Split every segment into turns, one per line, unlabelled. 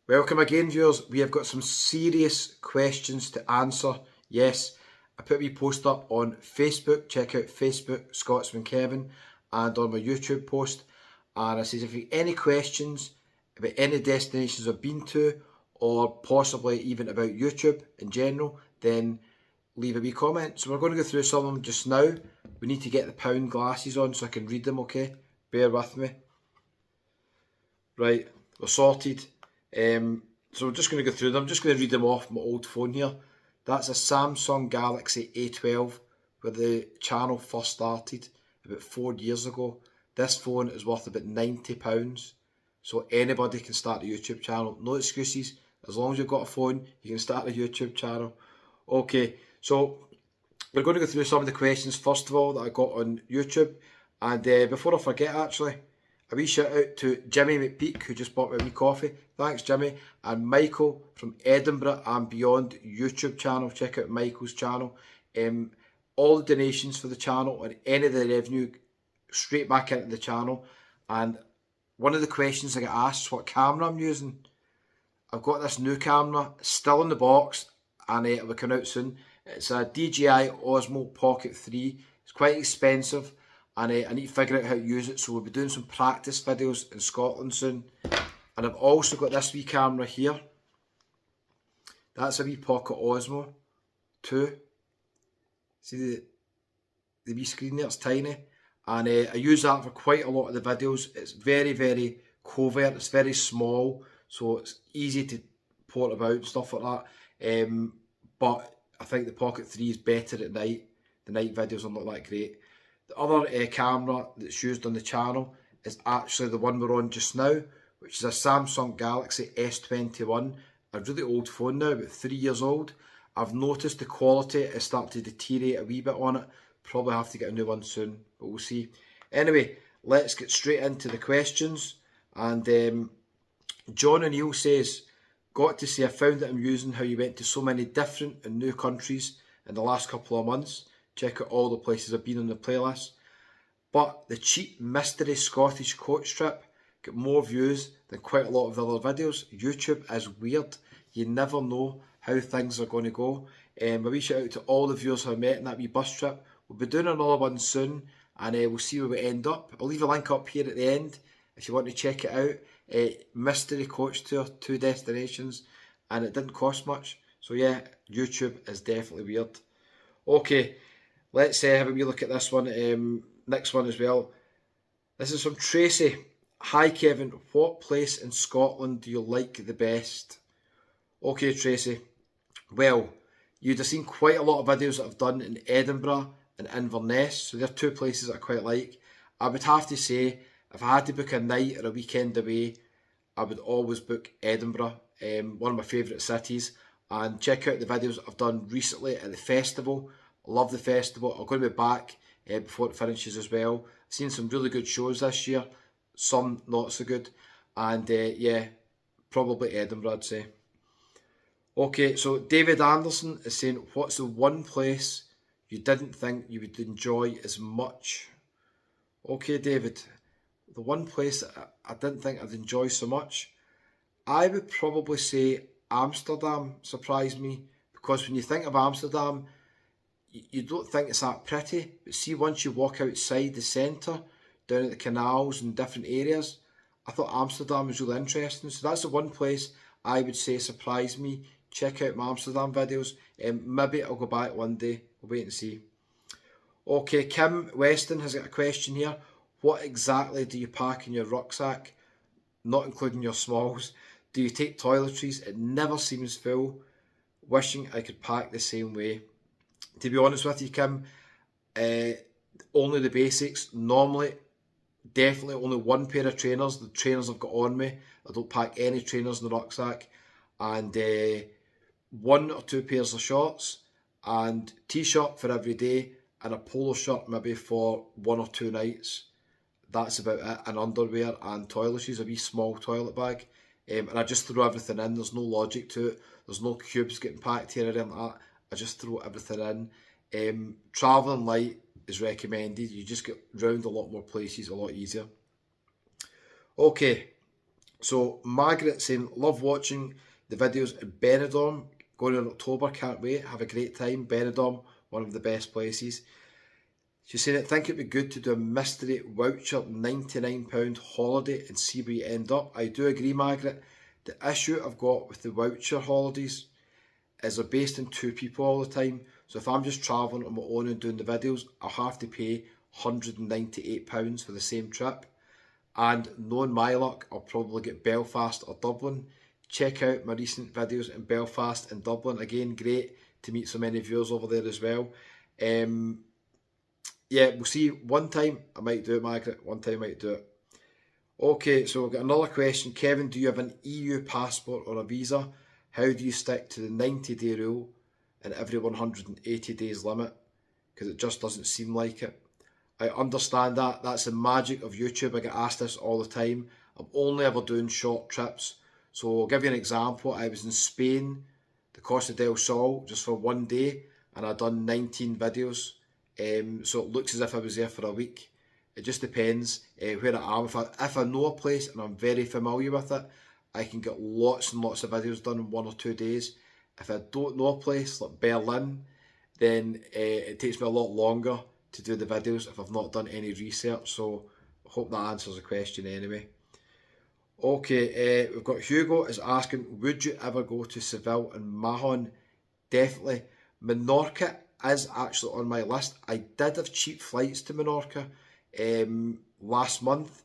Welcome again, viewers. We have got some serious questions to answer. Yes, I put a wee post up on Facebook. Check out Facebook, Scotsman Kevin, and on my YouTube post. And I says if you have any questions about any destinations I've been to, or possibly even about YouTube in general, then leave a wee comment. So we're going to go through some of them just now. We need to get the pound glasses on so I can read them, okay? Bear with me. Right, we're sorted. So we're just going to go through them. I'm just going to read them off my old phone here. That's a Samsung Galaxy A12 where the channel first started about 4 years ago. This phone is worth about £90. So anybody can start a YouTube channel. No excuses. As long as you've got a phone, you can start a YouTube channel. Okay, so we're going to go through some of the questions first of all that I got on YouTube. And before I forget actually, a wee shout out to Jimmy McPeak who just bought me a wee coffee. Thanks Jimmy. And Michael from Edinburgh and Beyond YouTube channel. Check out Michael's channel. All the donations for the channel and any of the revenue straight back into the channel. And one of the questions I get asked is what camera I'm using. I've got this new camera still in the box and it will come out soon. It's a DJI Osmo Pocket 3. It's quite expensive. And I need to figure out how to use it, so we'll be doing some practice videos in Scotland soon. And I've also got this wee camera here. That's a wee Pocket Osmo 2. See the wee screen there, it's tiny. And I use that for quite a lot of the videos. It's very, very covert, it's very small, so it's easy to port about and stuff like that. But I think the Pocket 3 is better at night. The night videos are not that great. The other camera that's used on the channel is actually the one we're on just now, which is a Samsung Galaxy S21, a really old phone now, about 3 years old. I've noticed the quality is starting to deteriorate a wee bit on it. Probably have to get a new one soon, but we'll see. Anyway, let's get straight into the questions. And John O'Neill says, got to say I found that I'm using how you went to so many different and new countries in the last couple of months. Check out all the places I've been on the playlist. But the cheap mystery Scottish coach trip got more views than quite a lot of the other videos. YouTube is weird. You never know how things are going to go. A wee shout out to all the viewers I met in that wee bus trip. We'll be doing another one soon and we'll see where we end up. I'll leave a link up here at the end if you want to check it out. Mystery coach tour, 2 destinations, and it didn't cost much. So yeah, YouTube is definitely weird. Okay. Let's have a wee look at this one, next one as well. This is from Tracy. Hi Kevin, what place in Scotland do you like the best? Okay Tracy, well, you'd have seen quite a lot of videos that I've done in Edinburgh and Inverness, so they're 2 places I quite like. I would have to say, if I had to book a night or a weekend away, I would always book Edinburgh, one of my favourite cities. And check out the videos I've done recently at the festival. I love the festival. I'm going to be back before it finishes as well. I've seen some really good shows this year, some not so good. And yeah, probably Edinburgh, I'd say. Okay, so David Anderson is saying, what's the one place you didn't think you would enjoy as much? Okay, David, the one place that I didn't think I'd enjoy so much, I would probably say Amsterdam surprised me. Because when you think of Amsterdam, you don't think it's that pretty, but see once you walk outside the centre, down at the canals and different areas, I thought Amsterdam was really interesting. So that's the one place I would say surprised me. Check out my Amsterdam videos. Maybe I'll go back one day. We'll wait and see. Okay, Kim Weston has got a question here. What exactly do you pack in your rucksack? Not including your smalls. Do you take toiletries? It never seems full. Wishing I could pack the same way. To be honest with you, Kim, only the basics. Normally, definitely only one pair of trainers. The trainers I've got on me. I don't pack any trainers in the rucksack. And 1 or 2 pairs of shorts. And t-shirt for every day. And a polo shirt maybe for 1 or 2 nights. That's about it. And underwear and toiletries, a wee small toilet bag. And I just throw everything in. There's no logic to it. There's no cubes getting packed here or anything like that. I just throw everything in. Travelling light is recommended. You just get round a lot more places a lot easier. Okay, So Margaret saying, love watching the videos in Benidorm, going in October, can't wait, have a great time. Benidorm, one of the best places. She's saying, I think it'd be good to do a mystery voucher £99 holiday and see where you end up. I do agree, Margaret. The issue I've got with the voucher holidays is they're based on 2 people all the time. So if I'm just travelling on my own and doing the videos, I'll have to pay £198 for the same trip. And knowing my luck, I'll probably get Belfast or Dublin. Check out my recent videos in Belfast and Dublin. Again, great to meet so many viewers over there as well. Yeah, we'll see. One time I might do it, Margaret. One time I might do it. Okay, so we've got another question. Kevin, do you have an EU passport or a visa? How do you stick to the 90-day rule and every 180 days limit? Because it just doesn't seem like it. I understand that. That's the magic of YouTube. I get asked this all the time. I'm only ever doing short trips. So I'll give you an example. I was in Spain, the Costa del Sol, just for one day, and I'd done 19 videos. So it looks as if I was there for a week. It just depends where I am. If I know a place and I'm very familiar with it, I can get lots and lots of videos done in 1 or 2 days. If I don't know a place like Berlin, then it takes me a lot longer to do the videos if I've not done any research. So I hope that answers the question anyway. Okay, we've got Hugo is asking, would you ever go to Seville and Mahon? Definitely. Menorca is actually on my list. I did have cheap flights to Menorca last month,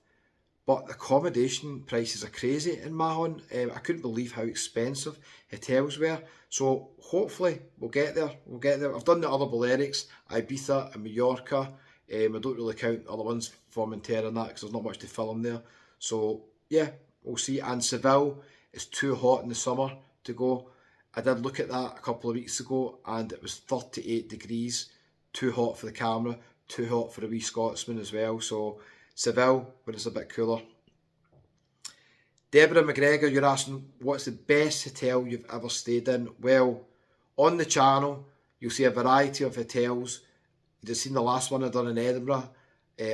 but the accommodation prices are crazy in Mahon. I couldn't believe how expensive hotels were. So hopefully we'll get there. We'll get there. I've done the other Balearics, Ibiza and Mallorca. I don't really count other ones, Formentera and that, because there's not much to film there. So yeah, we'll see. And Seville is too hot in the summer to go. I did look at that a couple of weeks ago and it was 38 degrees. Too hot for the camera, too hot for a wee Scotsman as well. So Seville, when it's a bit cooler. Deborah McGregor, you're asking, what's the best hotel you've ever stayed in? Well, on the channel, you'll see a variety of hotels. You've seen the last one I done in Edinburgh,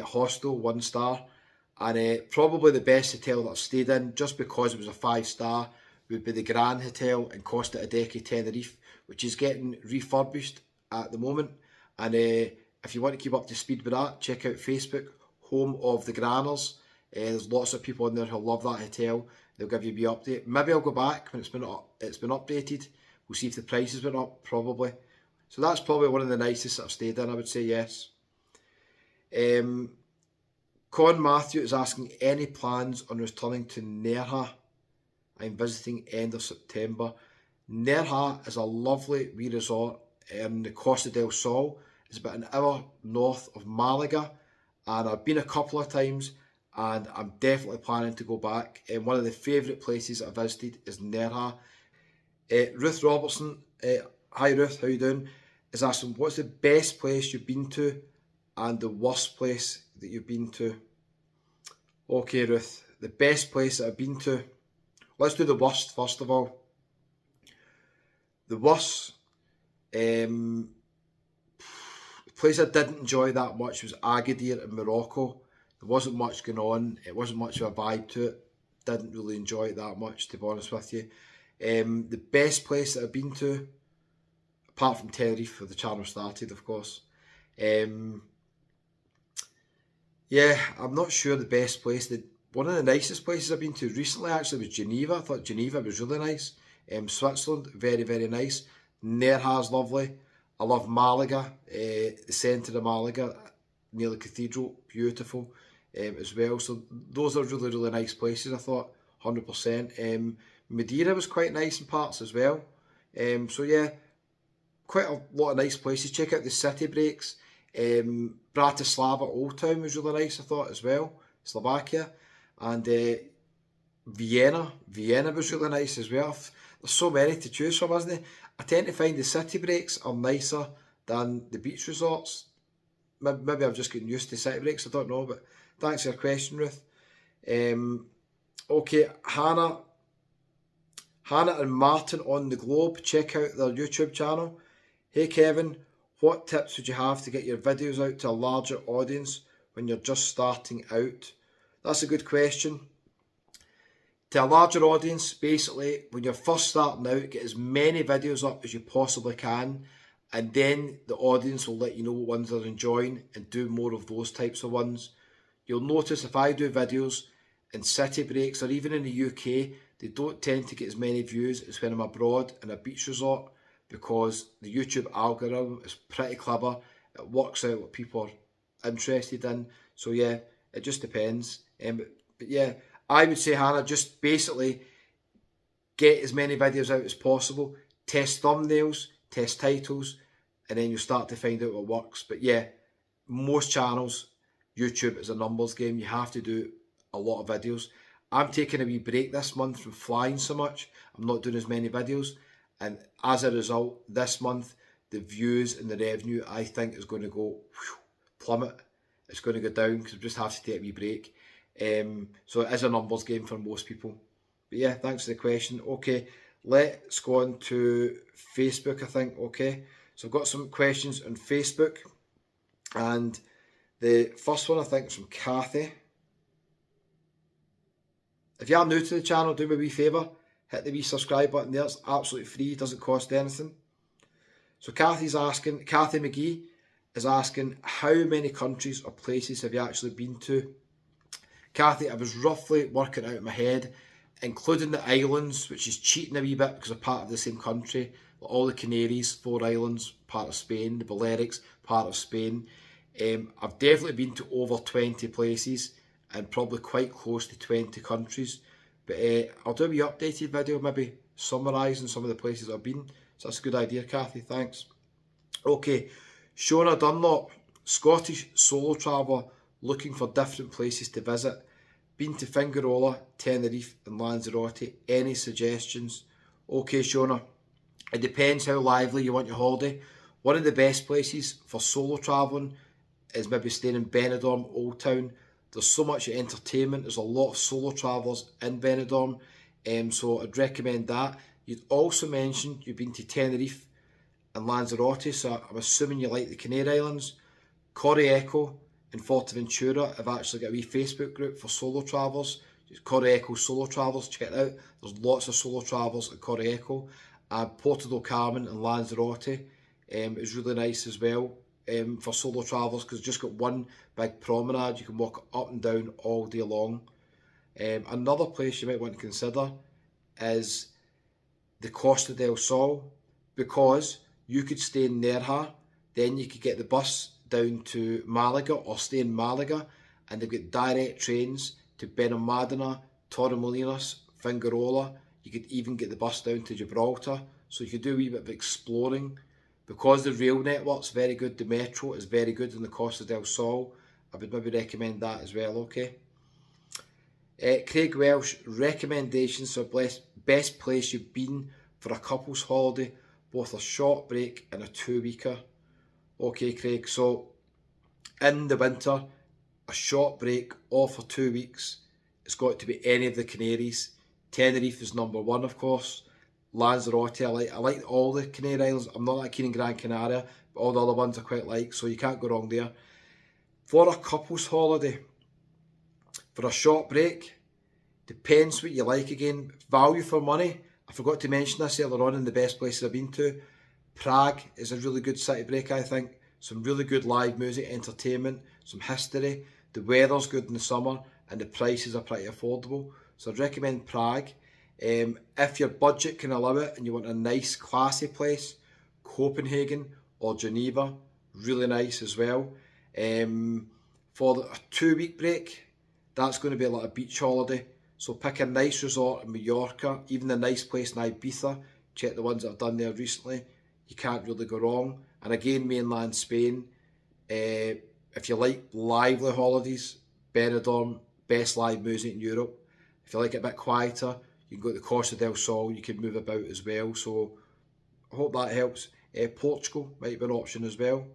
hostel, 1 star. And probably the best hotel that I've stayed in, just because it was a 5-star, would be the Grand Hotel in Costa Adeje, Tenerife, which is getting refurbished at the moment. And if you want to keep up to speed with that, check out Facebook, Home of the Granners. There's lots of people in there who love that hotel. They'll give you a wee update. Maybe I'll go back when it's been updated. We'll see if the prices went up, probably. So that's probably one of the nicest that I've stayed in, I would say, yes. Con Matthew is asking, any plans on returning to Nerja? I'm visiting end of September. Nerja is a lovely wee resort in the Costa del Sol. It's about an hour north of Malaga, and I've been a couple of times and I'm definitely planning to go back. And one of the favourite places I visited is Nerja. Ruth Robertson, hi Ruth, how you doing? Is asking, what's the best place you've been to and the worst place that you've been to? Okay Ruth, the best place that I've been to. Let's do the worst first of all. The worst, the place I didn't enjoy that much was Agadir in Morocco. There wasn't much going on. It wasn't much of a vibe to it. Didn't really enjoy it that much, to be honest with you. The best place that I've been to, apart from Tenerife, where the channel started, of course. Yeah, I'm not sure the best place. One of the nicest places I've been to recently actually was Geneva. I thought Geneva was really nice. Switzerland, very, very nice. Nerja's lovely. I love Malaga, the centre of Malaga, near the cathedral, beautiful as well. So those are really, really nice places, I thought, 100%. Madeira was quite nice in parts as well. So yeah, quite a lot of nice places. Check out the city breaks. Bratislava Old Town was really nice, I thought, as well. Slovakia. And Vienna was really nice as well. There's so many to choose from, isn't there? I tend to find the city breaks are nicer than the beach resorts. Maybe I'm just getting used to city breaks, I don't know, but thanks for your question, Ruth. Okay, Hannah and Martin on the Globe, check out their YouTube channel. Hey Kevin, what tips would you have to get your videos out to a larger audience when you're just starting out? That's a good question. To a larger audience, basically, when you're first starting out, get as many videos up as you possibly can, and then the audience will let you know what ones they're enjoying and do more of those types of ones. You'll notice if I do videos in city breaks or even in the UK, they don't tend to get as many views as when I'm abroad in a beach resort, because the YouTube algorithm is pretty clever. It works out what people are interested in. So yeah, it just depends. But yeah, I would say, Hannah, just basically get as many videos out as possible, test thumbnails, test titles, and then you'll start to find out what works. But yeah, most channels, YouTube is a numbers game. You have to do a lot of videos. I'm taking a wee break this month from flying so much. I'm not doing as many videos. And as a result, this month, the views and the revenue, I think, is going to go plummet. It's going to go down because I just have to take a wee break. So it is a numbers game for most people. But yeah, thanks for the question. Okay, let's go on to Facebook, I think. Okay, so I've got some questions on Facebook. And the first one, I think, is from Kathy. If you are new to the channel, do me a wee favour. Hit the wee subscribe button there. It's absolutely free. Doesn't cost anything. So Kathy McGee is asking, how many countries or places have you actually been to? Kathy, I was roughly working out in my head, including the islands, which is cheating a wee bit because they're part of the same country. All the Canaries, 4 islands, part of Spain. The Balearics, part of Spain. I've definitely been to over 20 places and probably quite close to 20 countries. But I'll do a wee updated video, maybe summarising some of the places I've been. So that's a good idea, Kathy, thanks. Okay, Shona Dunlop, Scottish solo traveller looking for different places to visit. Been to Fingarola, Tenerife and Lanzarote. Any suggestions? Okay, Shona, it depends how lively you want your holiday. One of the best places for solo travelling is maybe staying in Benidorm, Old Town. There's so much entertainment. There's a lot of solo travellers in Benidorm. So I'd recommend that. You'd also mentioned you've been to Tenerife and Lanzarote, so I'm assuming you like the Canary Islands. Corrie-Echo and Forteventura have actually got a wee Facebook group for solo travellers. Corrie-Echo Solo Travellers, check it out. There's lots of solo travellers at Corrie-Echo. And Porto del Carmen and Lanzarote is really nice as well. For solo travellers, because it's just got one big promenade. You can walk up and down all day long. Another place you might want to consider is the Costa del Sol, because you could stay in Nerja, then you could get the bus down to Malaga or stay in Malaga, and they've got direct trains to Benalmádena, Torremolinos, Fingarola. You could even get the bus down to Gibraltar, so you could do a wee bit of exploring. Because the rail network's very good, the metro is very good in the Costa del Sol. I would maybe recommend that as well, okay? Craig Welsh, recommendations for best place you've been for a couple's holiday, both a short break and a 2-weeker. Okay, Craig, so in the winter, a short break or for 2 weeks, it's got to be any of the Canaries. Tenerife is number one, of course. Lanzarote, I like all the Canary Islands. I'm not that keen in Gran Canaria, but all the other ones I quite like, so you can't go wrong there. For a couple's holiday, for a short break, depends what you like again. Value for money, I forgot to mention this earlier on in the best places I've been to. Prague is a really good city break, I think. Some really good live music, entertainment, some history. The weather's good in the summer and the prices are pretty affordable. So I'd recommend Prague. If your budget can allow it and you want a nice classy place, Copenhagen or Geneva, really nice as well. For a 2-week break, that's going to be like a beach holiday. So pick a nice resort in Mallorca, even a nice place in Ibiza. Check the ones that I've done there recently. You can't really go wrong. And again, mainland Spain. If you like lively holidays, Benidorm, best live music in Europe. If you like it a bit quieter, you can go to the Costa del Sol, you can move about as well. So I hope that helps. Portugal might be an option as well.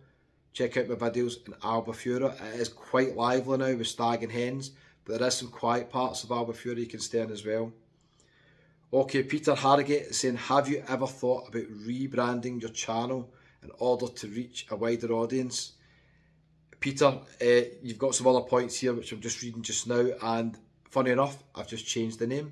Check out my videos in Albufeira. It is quite lively now with stag and hens, but there is some quiet parts of Albufeira you can stay in as well. Okay, Peter Harrogate is saying, have you ever thought about rebranding your channel in order to reach a wider audience? Peter, you've got some other points here which I'm just reading just now, and funny enough, I've just changed the name.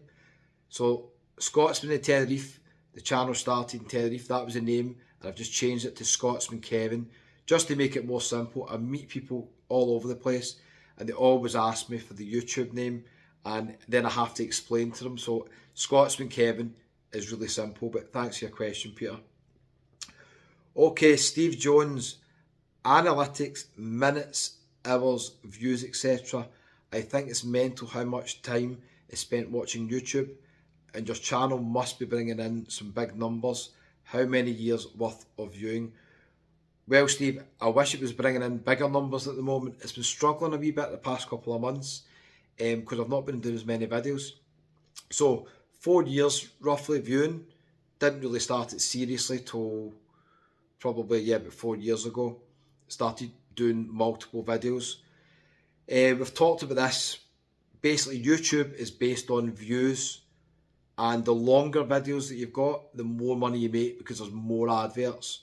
So Scotsman in Tenerife, the channel started in Tenerife, that was the name, and I've just changed it to Scotsman Kevin, just to make it more simple. I meet people all over the place, and they always ask me for the YouTube name, and then I have to explain to them. So Scotsman Kevin is really simple, but thanks for your question, Peter. Okay, Steve Jones, analytics, minutes, hours, views, etc. I think it's mental how much time is spent watching YouTube, and your channel must be bringing in some big numbers. How many years worth of viewing? Well, Steve, I wish it was bringing in bigger numbers at the moment. It's been struggling a wee bit the past couple of months because I've not been doing as many videos. So 4 years roughly viewing. Didn't really start it seriously till probably about 4 years ago. Started doing multiple videos. We've talked about this. Basically, YouTube is based on views, and the longer videos that you've got, the more money you make because there's more adverts.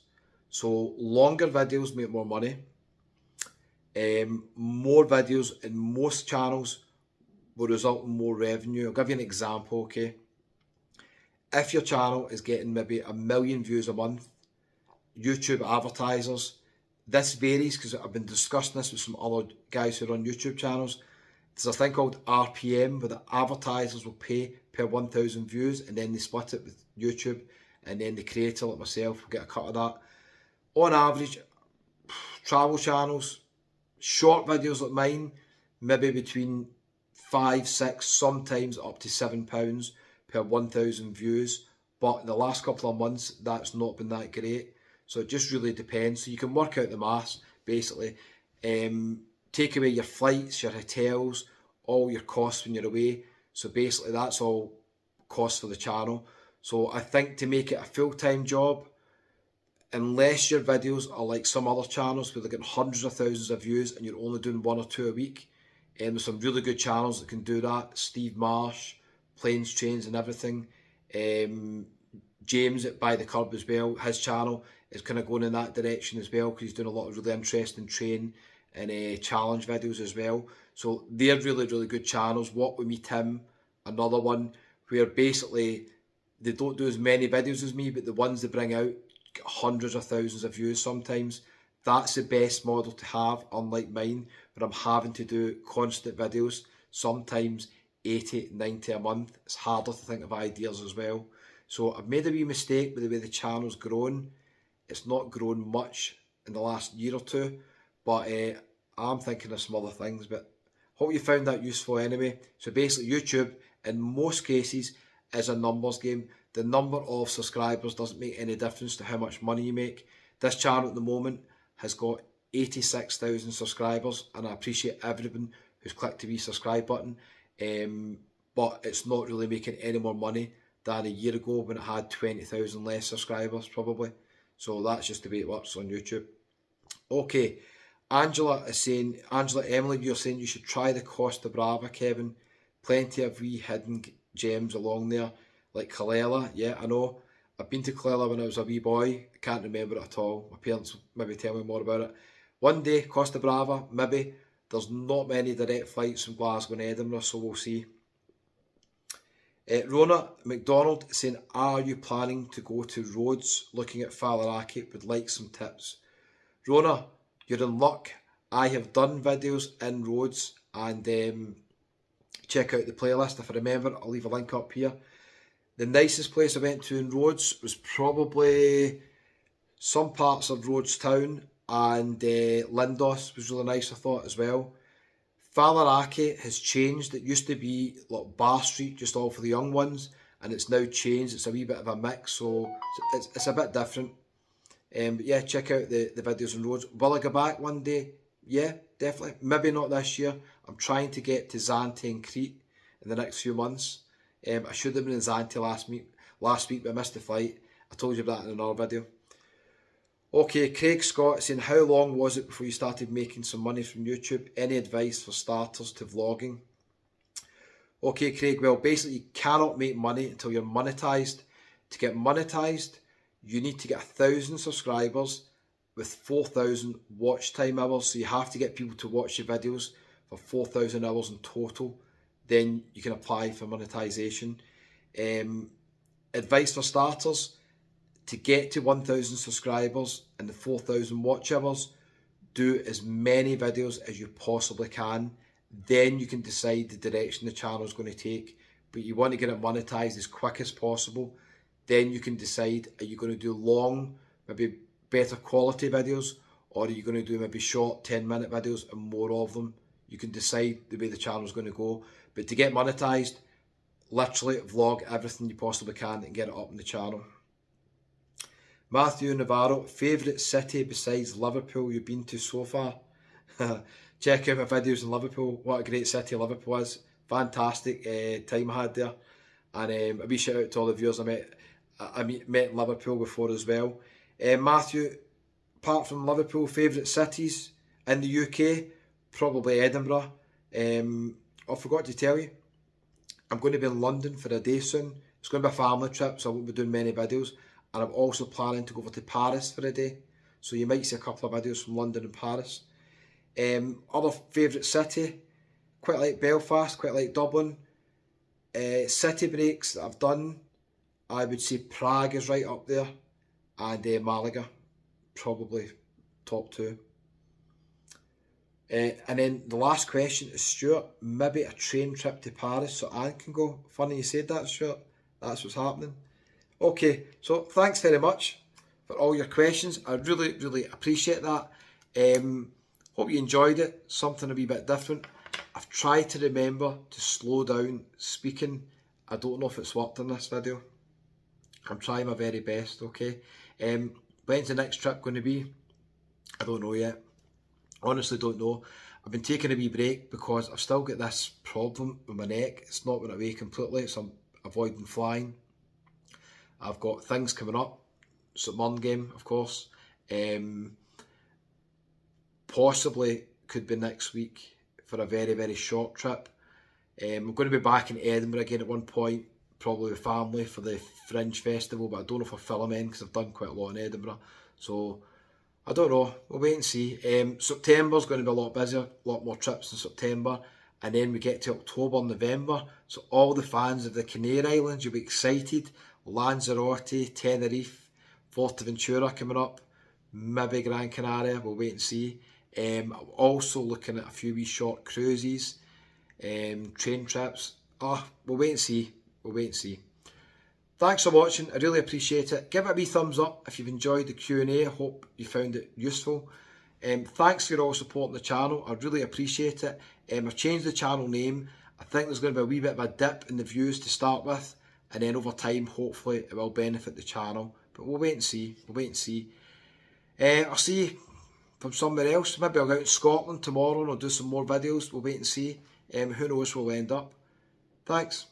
So longer videos make more money. More videos in most channels will result in more revenue. I'll give you an example, okay? If your channel is getting maybe 1 million views a month, YouTube advertisers, this varies because I've been discussing this with some other guys who run YouTube channels. There's a thing called RPM where the advertisers will pay per 1,000 views, and then they split it with YouTube, and then the creator like myself will get a cut of that. On average, travel channels, short videos like mine, maybe between 5, 6, sometimes up to £7 per 1,000 views. But in the last couple of months, that's not been that great. So it just really depends. So you can work out the maths, basically. Take away your flights, your hotels, all your costs when you're away. So basically that's all cost for the channel. So I think to make it a full-time job, unless your videos are like some other channels where they're getting hundreds of thousands of views and you're only doing 1 or 2 a week, and there's some really good channels that can do that. Steve Marsh, Planes, Trains and Everything. James at By the Curb as well, his channel is kind of going in that direction as well because he's doing a lot of really interesting train and challenge videos as well. So they're really, really good channels. What We Meet Him, another one where basically they don't do as many videos as me, but the ones they bring out get hundreds of thousands of views sometimes. That's the best model to have, unlike mine, where I'm having to do constant videos, sometimes 80, 90 a month. It's harder to think of ideas as well. So I've made a wee mistake with the way the channel's grown. It's not grown much in the last year or two, but I'm thinking of some other things. But hope you found that useful anyway. So basically YouTube, in most cases, is a numbers game. The number of subscribers doesn't make any difference to how much money you make. This channel at the moment has got 86,000 subscribers, and I appreciate everyone who's clicked the wee subscribe button. But it's not really making any more money than a year ago when it had 20,000 less subscribers probably. So that's just the way it works on YouTube. Okay, Angela Emily, you're saying you should try the Costa Brava, Kevin. Plenty of wee hidden gems along there, like Kalela. Yeah, I know. I've been to Kalela when I was a wee boy. I can't remember it at all. My parents will maybe tell me more about it. One day, Costa Brava, maybe. There's not many direct flights from Glasgow and Edinburgh, so we'll see. Rona McDonald saying, are you planning to go to Rhodes? Looking at Falaraki, would like some tips. Rona, you're in luck. I have done videos in Rhodes, and check out the playlist. If I remember, I'll leave a link up here. The nicest place I went to in Rhodes was probably some parts of Rhodes town, and Lindos was really nice, I thought, as well. Falaraki has changed. It used to be like Bar Street, just all for the young ones, and it's now changed. It's a wee bit of a mix, so it's a bit different. But yeah, check out the videos on Rhodes. Will I go back one day? Yeah, definitely. Maybe not this year. I'm trying to get to Zante and Crete in the next few months. I should have been in Zante last week, but I missed the flight. I told you that in another video. Okay, Craig Scott saying, how long was it before you started making some money from YouTube? Any advice for starters to vlogging? Okay, Craig, well, basically you cannot make money until you're monetized. To get monetized, you need to get 1,000 subscribers with 4,000 watch time hours. So you have to get people to watch your videos for 4,000 hours in total. Then you can apply for monetization. Advice for starters: to get to 1,000 subscribers and the 4,000 watch hours, do as many videos as you possibly can. Then you can decide the direction the channel is going to take. But you want to get it monetized as quick as possible. Then you can decide, are you going to do long, maybe better quality videos, or are you going to do maybe short 10-minute videos and more of them? You can decide the way the channel is going to go. But to get monetized, literally vlog everything you possibly can and get it up on the channel. Matthew Navarro: favourite city besides Liverpool you've been to so far? Check out my videos in Liverpool. What a great city Liverpool is. Fantastic time I had there. And a wee shout out to all the viewers I met in Liverpool before as well. Matthew, apart from Liverpool, favourite cities in the UK? Probably Edinburgh. I forgot to tell you, I'm going to be in London for a day soon. It's going to be a family trip, so I won't be doing many videos. And I'm also planning to go over to Paris for a day. So you might see a couple of videos from London and Paris. Other favourite city, quite like Belfast, quite like Dublin. City breaks that I've done, I would say Prague is right up there. And Malaga, probably top two. And then the last question is Stuart, maybe a train trip to Paris so Anne can go. Funny you said that, Stuart. That's what's happening. Okay, so thanks very much for all your questions. I really, really appreciate that. Hope you enjoyed it. Something a wee bit different. I've tried to remember to slow down speaking. I don't know if it's worked in this video. I'm trying my very best, okay? When's the next trip going to be? I don't know yet. Honestly don't know. I've been taking a wee break because I've still got this problem with my neck. It's not went away completely, so I'm avoiding flying. I've got things coming up. St Mirren game, of course. Possibly could be next week for a very, very short trip. I'm going to be back in Edinburgh again at one point, probably with family for the Fringe Festival, but I don't know if I'll film in because I've done quite a lot in Edinburgh. So I don't know, we'll wait and see. September's going to be a lot busier, a lot more trips in September, and then we get to October and November, so all the fans of the Canary Islands, you'll be excited. Lanzarote, Tenerife, Fuerteventura coming up, maybe Gran Canaria, we'll wait and see. I'm also looking at a few wee short cruises, train trips. We'll wait and see, we'll wait and see. Thanks for watching, I really appreciate it. Give it a wee thumbs up if you've enjoyed the Q&A, I hope you found it useful. Thanks for all supporting the channel, I really appreciate it. I've changed the channel name. I think there's going to be a wee bit of a dip in the views to start with, and then over time, hopefully, it will benefit the channel. But we'll wait and see, we'll wait and see. I'll see you from somewhere else. Maybe I'll go out in Scotland tomorrow and I'll do some more videos. We'll wait and see. Who knows where we'll end up. Thanks.